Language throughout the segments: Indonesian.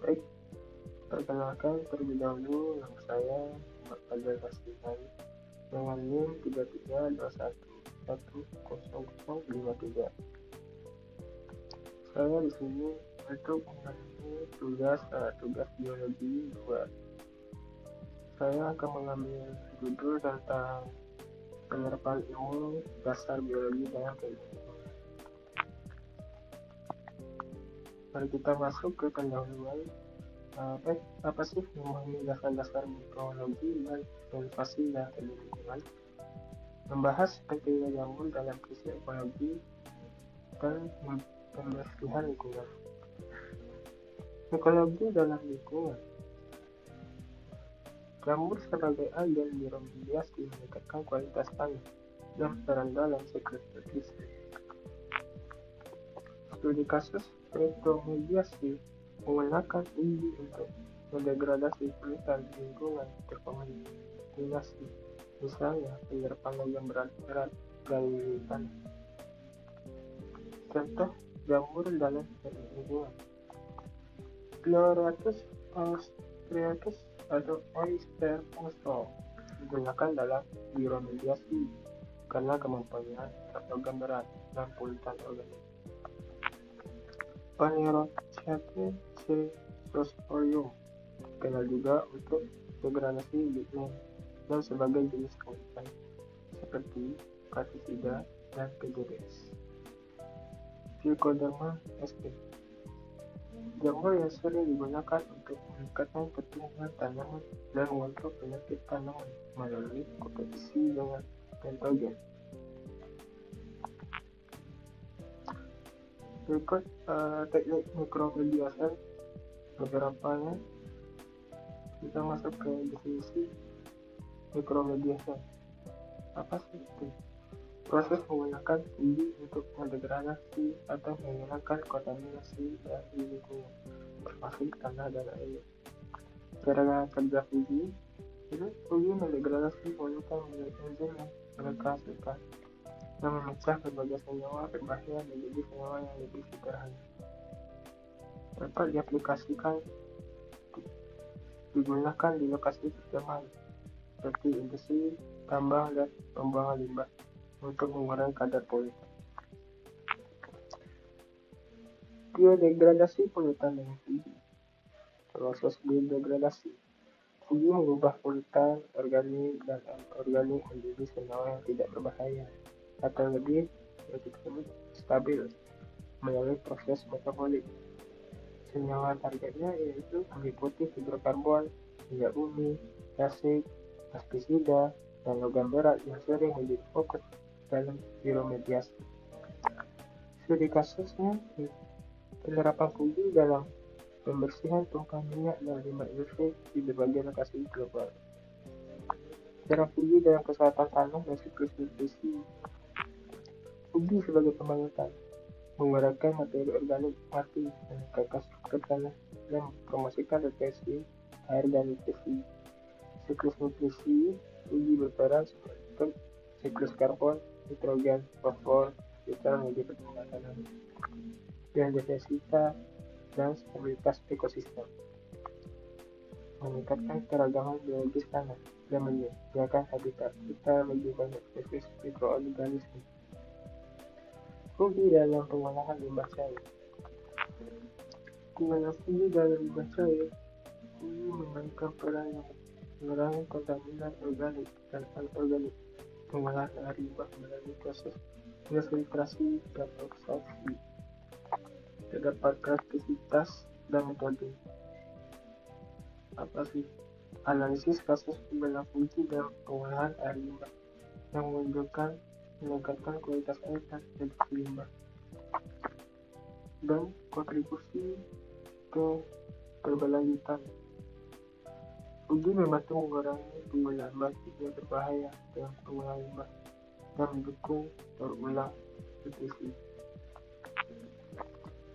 Baik, perkenalkan terlebih dahulu nama saya Muhammad Fadil Raslihan dengan NIM 3321100053. Saya di sini untuk mengambil tugas biologi 2. Saya akan mengambil judul tentang penerapan ilmu dasar biologi dalam kehidupan. Mari kita masuk ke pendahuluan. Apa sih memahami dasar-dasar mikrobiologi dan inovasi dalam lingkungan? Membahas pentingnya jamur dalam krisis ekologi dan pembersihan lingkungan. Ekologi dalam lingkungan. Jamur sebagai agen bioremediasi meningkatkan kualitas tanah dan peran dalam siklus nutrisi. Studi kasus retromediasi menggunakan uji untuk mendegradasi polutan lingkungan terkontaminasi, misalnya penyerapan logam berat dari tanah. Contoh jamur dalam lingkungan: Chloratus austriacus atau oyster mussel digunakan dalam bioremediasi karena kemampuannya logam berat dan polutan organik. Phanerochaete caesosporium dikenal juga untuk degradasi lignin dan sebagai jenis polutan seperti pestisida dan PGBS. Trichoderma sp. Jamur yang sering digunakan untuk meningkatkan pertumbuhan tanaman dan mengontrol penyakit tanaman melalui kompetisi dengan patogen. Berikut teknik mikromediasi beberapanya. Kita masuk ke definisi mikromediasi. Apa sih itu? Proses menggunakan uji untuk mendegradasi atau menghilangkan kontaminasi dari lingkungan, termasuk tanah dan air. Cara kerja uji mendegradasi polutan menjadi enzim yang mereka hasilkan dan memecah berbagai senyawa berbahaya menjadi senyawa yang lebih sederhana. Dapat diaplikasikan digunakan di lokasi pertemanan seperti industri, tambang, dan pembuangan limbah untuk mengurangi kadar polutan. Biodegradasi polutan dengan uji. Proses biodegradasi. Uji mengubah polutan organik dan anorganik menjadi senyawa yang tidak berbahaya atau lebih stabil melalui proses metabolik. Senyawa targetnya yaitu meliputi hidrokarbon, minyak bumi, plastik, pestisida, dan logam berat yang sering menjadi fokus dalam bioremediasi. Studi kasusnya penerapan fungsi dalam pembersihan tungkai minyak dan limbah industri di berbagai lokasi global. Cara fungsi dalam kesehatan tanah dan siklus nutrisi. Fungsi sebagai pembangun tanah, mengurangkan materi organik mati, meningkatkan struktur tanah, dan mempromosikan retensi air dan nutrisi. Siklus nutrisi, fungsi berperan sebagai siklus karbon, nitrogen, fosfor, serta menjadi pertumbuhan tanaman, biodiversitas dan stabilitas ekosistem, meningkatkan keragaman biologis tanah dan menyediakan habitat kita bagi banyak spesies mikroorganisme. Fungsi dalam pengolahan limbah cair. Pengolahan fungsi dalam limbah cair memainkan peran yang mengurangi kontaminan organik dan anorganik. Pengolahan air limbah melalui proses filtrasi dan absorpsi. Terdapat karakteristik dan metode. Apa sih? Analisis kasus penggunaan fungsi dalam pengolahan air limbah yang menunjukkan meningkatkan kualitas air dan reduksi limbah dan kontribusi ke keberlanjutan. Uji membantu mengurangi penggunaan plastik yang berbahaya dengan pengolahan limbah dan mendukung berulang nutrisi.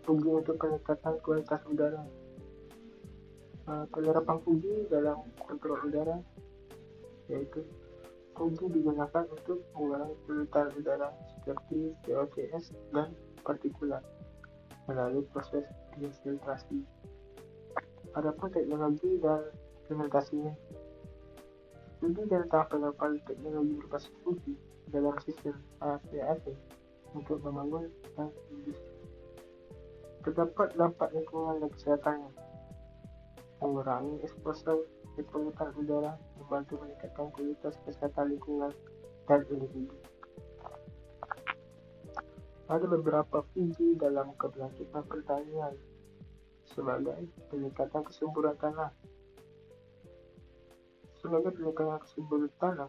Uji untuk peningkatan kualitas udara. Penerapan uji dalam kontrol udara yaitu uji digunakan untuk mengurangi polutan udara seperti CO2 dan partikulat melalui proses filtrasi. Adapun teknologi dan implementasinya, studi dan tahap penerapan teknologi berbasis Fuji dalam sistem ACAC untuk membangun dan industri. Terdapat dampak lingkungan dan kesehatannya, mengurangi eksposur polutan udara, membantu meningkatkan kualitas kesehatan lingkungan dan individu. Ada beberapa fungsi dalam keberlanjutan pertanian sebagai peningkatan kesuburan tanah. Sebagai peningkatan kesuburan tanah,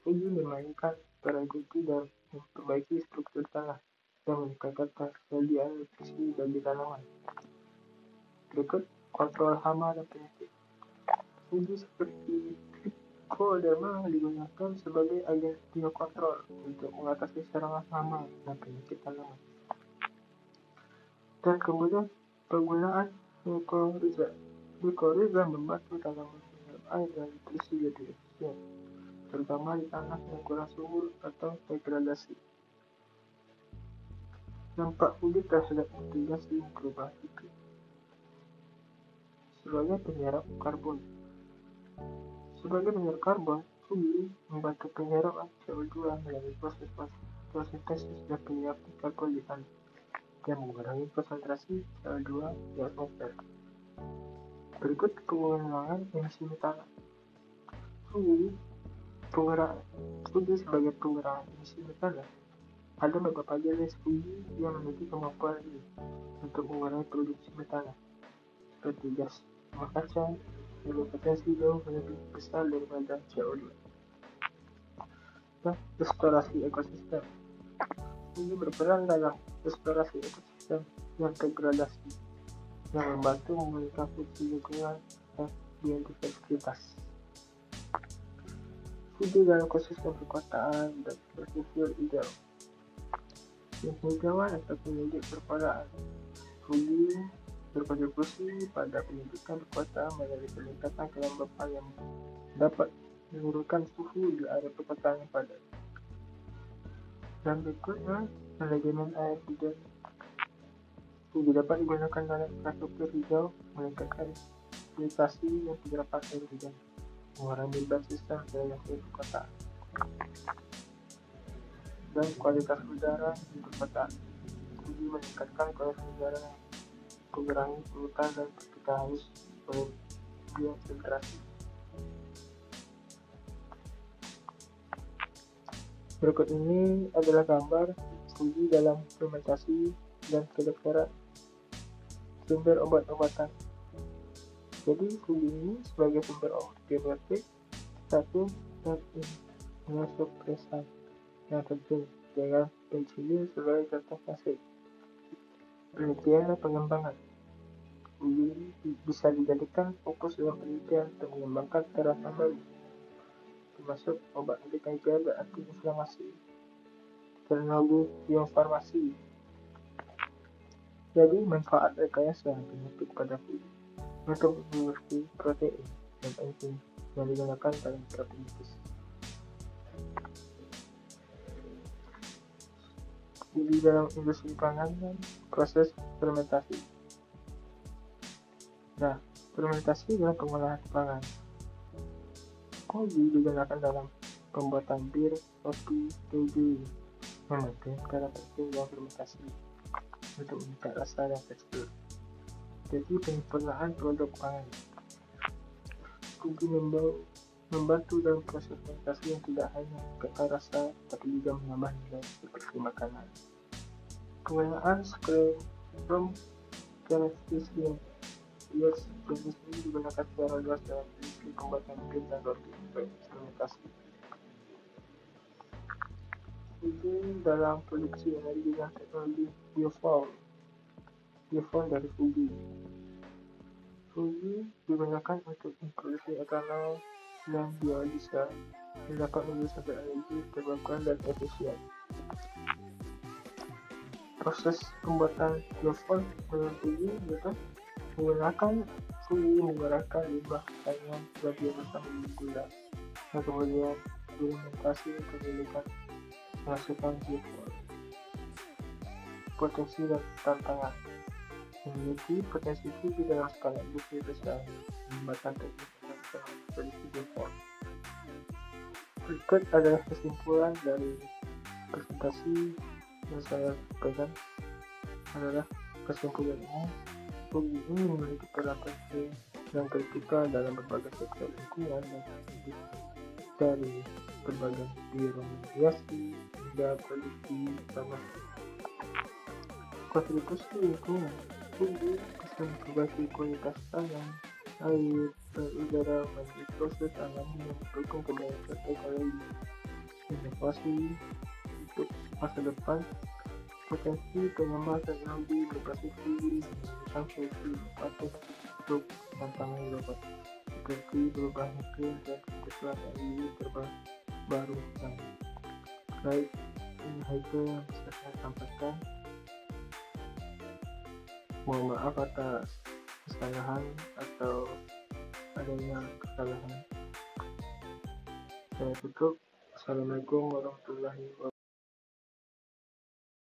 fungsi memainkan peran dan memperbaiki struktur tanah dan meningkatkan ketersediaan nutrisi bagi tanaman. Berikut kontrol hama dan penyakit. Fungsi seperti Trichoderma digunakan sebagai agen biokontrol untuk mengatasi serangan hama dan penyakit tanaman. Dan kemudian penggunaan mycorrhiza. Mycorrhiza membantu tanaman menyerap air dan nutrisi lebih efisien, terutama di tanah yang kurang subur atau degradasi. Dampak fungsi terhadap mitigasi perubahan iklim. Sebagai penyerap karbon. Sebagai penyerap karbon, fungsi membantu penyerapan CO2 melalui proses fotosintesis dan penyiapan karbon di tanah yang mengurangi konsentrasi CO2 di atmosfer. Berikut pengurangan emisi metana. Fungsi sebagai pengurangan emisi metana. Ada beberapa jenis fungsi yang memiliki kemampuan ini untuk mengurangi produksi metana, seperti gas rumah kaca yang berpotensi jauh lebih besar daripada CO2. Dan restorasi ekosistem. Fungsi berperan dalam restorasi ekosistem yang degradasi, yang membantu memulihkan fungsi lingkungan dan biodiversitas. Fungsi dalam ekosistem perkotaan dan infrastruktur hijau. Penghijauan atau pendidik perkotaan. Fungsi berkontribusi pada pendidikan perkotaan melalui peningkatan kelembapan yang dapat menurunkan suhu di area perkotaan yang padat. Dan berikutnya, manajemen air hujan. Fungsi dapat digunakan dalam infrastruktur hijau, meningkatkan irigasi dan penyerapan air hujan, mengurangi beban sistem drainase perkotaan, dan kualitas udara di perkotaan. Fungsi meningkatkan kualitas udara, mengurangi polutan dan partikel halus oleh biofiltrasi. Berikut ini adalah gambar fungsi dalam fermentasi dan kedokteran sumber obat-obatan. Jadi fungsi ini sebagai sumber antibiotik, satu dan imunosupresan yang penting dengan penicillin sebagai contoh klasik. Penelitian dan pengembangan. Fungsi bisa dijadikan fokus dalam penelitian untuk mengembangkan terapi baru, termasuk obat anti-kanker dan anti-inflamasi, teknologi biofarmasi. Jadi manfaat rekayasa penyakit pada fungsi untuk memiliki protein dan enzim yang digunakan dalam terapi medis. Di dalam industri pangan dan proses fermentasi. Nah, fermentasi adalah pengolahan pangan. Kopi digunakan dalam pembuatan bir, kopi, keju, memainkan peran penting dalam fermentasi untuk meningkatkan rasa dan tekstur. Jadi penyempurnaan produk pangan. Kopi membantu dalam proses fermentasi yang tidak hanya kekal rasa, tapi juga menambah nilai seperti makanan. Penggunaan Sclerom Canestisium. Jenis ini digunakan secara luas dalam industri pembuatan bir dan roti untuk fermentasi. Fungsi dalam produksi energi dan teknologi biofuel dari fungsi. Fungsi digunakan untuk memproduksi etanol dan biodiesel yang dapat menjadi sumber energi terbarukan dan efisien. Proses pembuatan biofuel dengan fungsi yaitu menggunakan fungsi mengeluarkan limbah pertanian dan biomasa menjadi gula, dan kemudian fermentasi untuk menghasilkan biofuel. Potensi dan tantangan. memiliki potensi tinggi dalam skala industri besar, mengembangkan teknik yang bisa memprediksi default. Berikut adalah kesimpulan dari presentasi yang saya berikan adalah kesimpulannya. Bumi ini memiliki peran penting yang kritikal dalam berbagai sektor lingkungan dan industri, dari berbagai birokrasi hingga produksi tanah. Kontribusi lingkungan bumi bisa memperbaiki kualitas tanah, air, dan udara melalui proses alami yang mendukung keberlanjutan ekologi. Inovasi untuk masa depan, potensi pengembangan teknologi berbasis bumi menemukan solusi inovatif untuk tantangan global seperti perubahan iklim dan kebutuhan energi terbarukan. Baik, ini itu yang bisa saya sampaikan. Mohon maaf atas kesalahan atau adanya kesalahan. Saya tutup. Assalamualaikum warahmatullahi wabarakatuh.